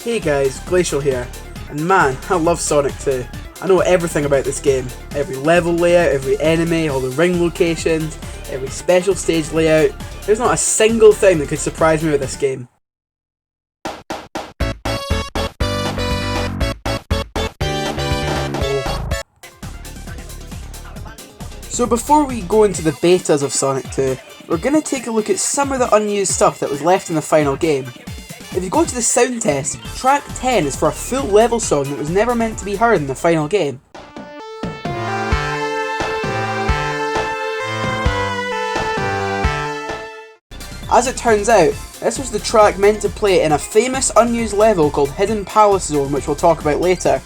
Hey guys, Glacial here, and man, I love Sonic 2. I know everything about this game. Every level layout, every enemy, all the ring locations, every special stage layout. There's not a single thing that could surprise me with this game. So before we go into the betas of Sonic 2, we're going to take a look at some of the unused stuff that was left in the final game. If you go to the sound test, track 10 is for a full level song that was never meant to be heard in the final game. As it turns out, this was the track meant to play in a famous unused level called Hidden Palace Zone, which we'll talk about later.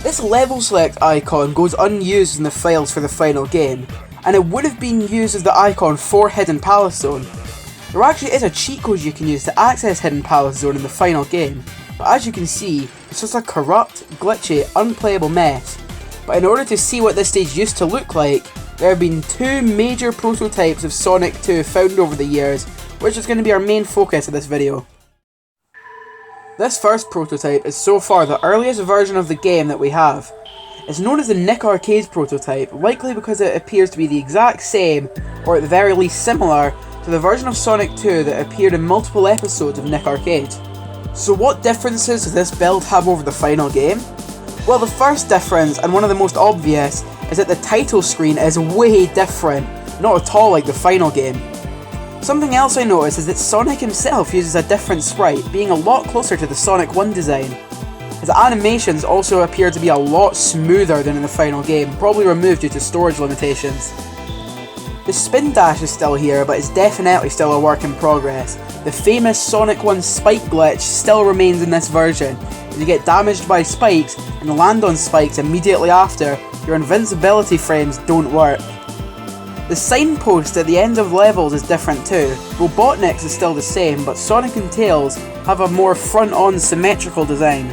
This level select icon goes unused in the files for the final game, and it would have been used as the icon for Hidden Palace Zone. There actually is a cheat code you can use to access Hidden Palace Zone in the final game, but as you can see, it's just a corrupt, glitchy, unplayable mess. But in order to see what this stage used to look like, there have been two major prototypes of Sonic 2 found over the years, which is going to be our main focus of this video. This first prototype is so far the earliest version of the game that we have. It's known as the Nick Arcade's prototype, likely because it appears to be the exact same, or at the very least similar, to the version of Sonic 2 that appeared in multiple episodes of Nick Arcade. So what differences does this build have over the final game? Well, the first difference, and one of the most obvious, is that the title screen is way different, not at all like the final game. Something else I noticed is that Sonic himself uses a different sprite, being a lot closer to the Sonic 1 design. His animations also appear to be a lot smoother than in the final game, probably removed due to storage limitations. The spin dash is still here, but it's definitely still a work in progress. The famous Sonic 1 spike glitch still remains in this version. If you get damaged by spikes and land on spikes immediately after, your invincibility frames don't work. The signpost at the end of levels is different too. Robotnik's is still the same, but Sonic and Tails have a more front-on symmetrical design.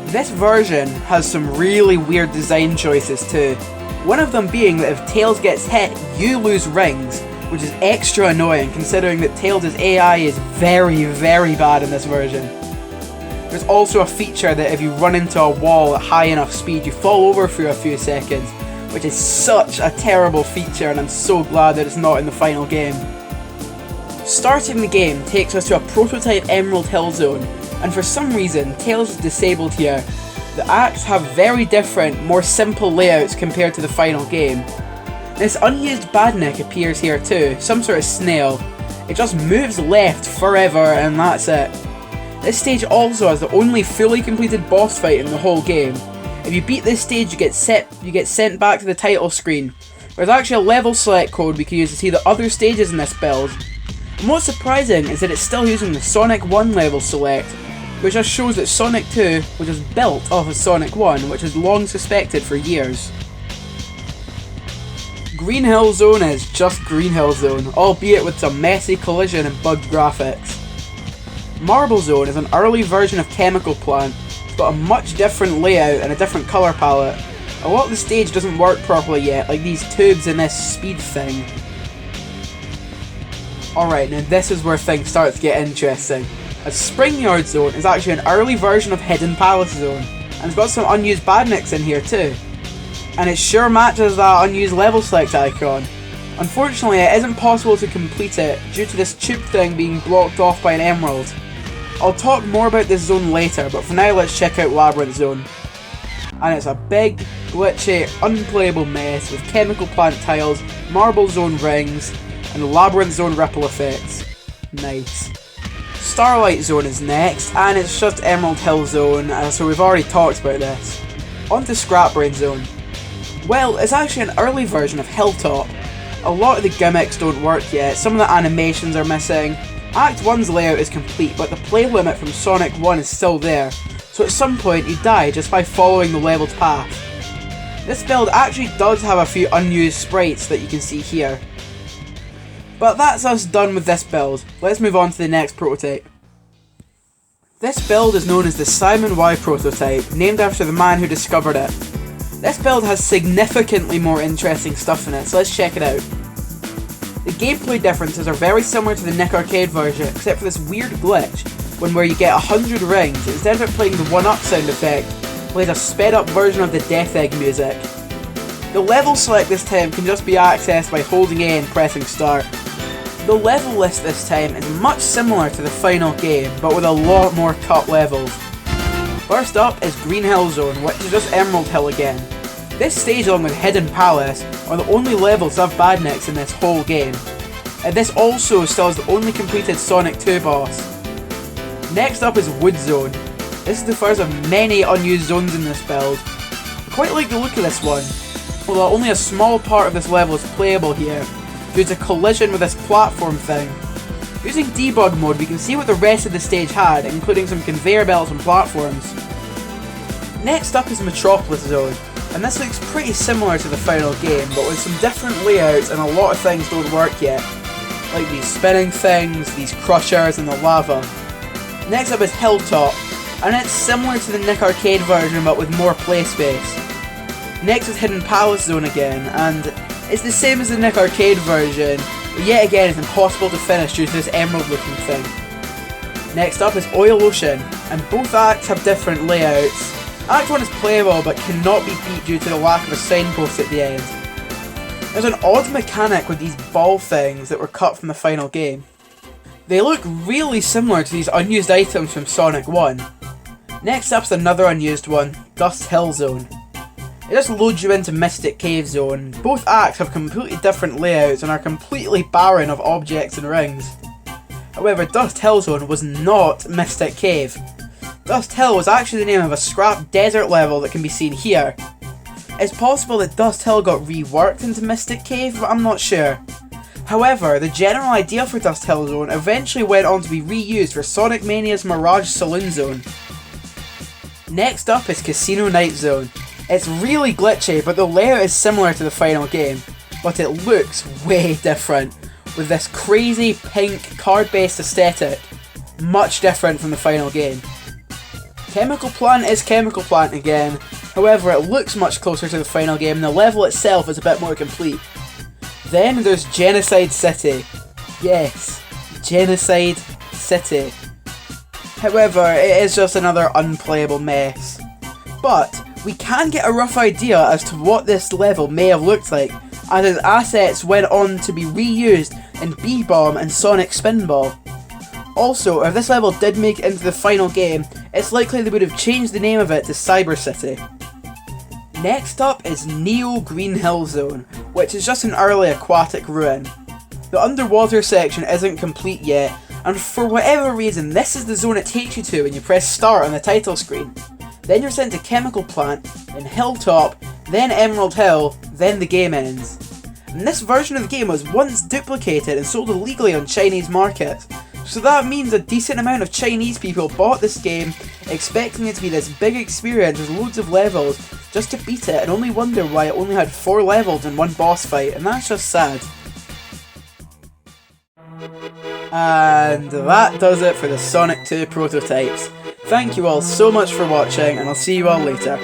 This version has some really weird design choices too. One of them being that if Tails gets hit, you lose rings, which is extra annoying considering that Tails' AI is very, very bad in this version. There's also a feature that if you run into a wall at high enough speed, you fall over for a few seconds, which is such a terrible feature, and I'm so glad that it's not in the final game. Starting the game takes us to a prototype Emerald Hill Zone, and for some reason Tails is disabled here. The acts have very different, more simple layouts compared to the final game. This unused Badnik appears here too, some sort of snail. It just moves left forever and that's it. This stage also has the only fully completed boss fight in the whole game. If you beat this stage you get sent back to the title screen. There's actually a level select code we can use to see the other stages in this build. And what's surprising is that it's still using the Sonic 1 level select, which just shows that Sonic 2 was just built off of Sonic 1, which is long suspected for years. Green Hill Zone is just Green Hill Zone, albeit with some messy collision and bugged graphics. Marble Zone is an early version of Chemical Plant. It's got a much different layout and a different colour palette. A lot of the stage doesn't work properly yet, like these tubes and this speed thing. Alright, now this is where things start to get interesting. A Spring Yard Zone is actually an early version of Hidden Palace Zone, and it's got some unused Badniks in here too. And it sure matches that unused level select icon. Unfortunately, it isn't possible to complete it due to this tube thing being blocked off by an emerald. I'll talk more about this zone later, but for now let's check out Labyrinth Zone. And it's a big, glitchy, unplayable mess with Chemical Plant tiles, Marble Zone rings, and Labyrinth Zone ripple effects. Nice. Starlight Zone is next, and it's just Emerald Hill Zone, so we've already talked about this. On to Scrap Brain Zone. Well, it's actually an early version of Hilltop. A lot of the gimmicks don't work yet, some of the animations are missing. Act 1's layout is complete, but the play limit from Sonic 1 is still there, so at some point you die just by following the leveled path. This build actually does have a few unused sprites that you can see here. But that's us done with this build. Let's move on to the next prototype. This build is known as the Simon Y prototype, named after the man who discovered it. This build has significantly more interesting stuff in it, so let's check it out. The gameplay differences are very similar to the Nick Arcade version, except for this weird glitch. when where you get 100 rings, instead of it playing the 1-up sound effect, plays a sped up version of the Death Egg music. The level select this time can just be accessed by holding A and pressing start. The level list this time is much similar to the final game, but with a lot more cut levels. First up is Green Hill Zone, which is just Emerald Hill again. This stage along with Hidden Palace are the only levels of badniks in this whole game. And this also still is the only completed Sonic 2 boss. Next up is Wood Zone. This is the first of many unused zones in this build. I quite like the look of this one, although only a small part of this level is playable here, due to collision with this platform thing. Using debug mode we can see what the rest of the stage had, including some conveyor belts and platforms. Next up is Metropolis Zone, and this looks pretty similar to the final game, but with some different layouts and a lot of things don't work yet. Like these spinning things, these crushers and the lava. Next up is Hilltop, and it's similar to the Nick Arcade version but with more play space. Next is Hidden Palace Zone again, and it's the same as the Nick Arcade version, but yet again it's impossible to finish due to this emerald looking thing. Next up is Oil Ocean, and both acts have different layouts. Act 1 is playable but cannot be beat due to the lack of a signpost at the end. There's an odd mechanic with these ball things that were cut from the final game. They look really similar to these unused items from Sonic 1. Next up's another unused one, Dust Hill Zone. It just loads you into Mystic Cave Zone. Both acts have completely different layouts and are completely barren of objects and rings. However, Dust Hill Zone was not Mystic Cave. Dust Hill was actually the name of a scrap desert level that can be seen here. It's possible that Dust Hill got reworked into Mystic Cave, but I'm not sure. However, the general idea for Dust Hill Zone eventually went on to be reused for Sonic Mania's Mirage Saloon Zone. Next up is Casino Night Zone. It's really glitchy, but the layout is similar to the final game, but it looks way different, with this crazy pink card-based aesthetic, much different from the final game. Chemical Plant is Chemical Plant again, however it looks much closer to the final game and the level itself is a bit more complete. Then there's Genocide City. Yes, Genocide City. However, it is just another unplayable mess. But we can get a rough idea as to what this level may have looked like, as its assets went on to be reused in B-Bomb and Sonic Spinball. Also, if this level did make it into the final game, it's likely they would have changed the name of it to Cyber City. Next up is Neo Green Hill Zone, which is just an early aquatic ruin. The underwater section isn't complete yet, and for whatever reason this is the zone it takes you to when you press start on the title screen. Then you're sent to Chemical Plant, then Hilltop, then Emerald Hill, then the game ends. And this version of the game was once duplicated and sold illegally on Chinese markets, so that means a decent amount of Chinese people bought this game expecting it to be this big experience with loads of levels just to beat it and only wonder why it only had 4 levels and 1 boss fight, and that's just sad. And that does it for the Sonic 2 prototypes. Thank you all so much for watching, and I'll see you all later.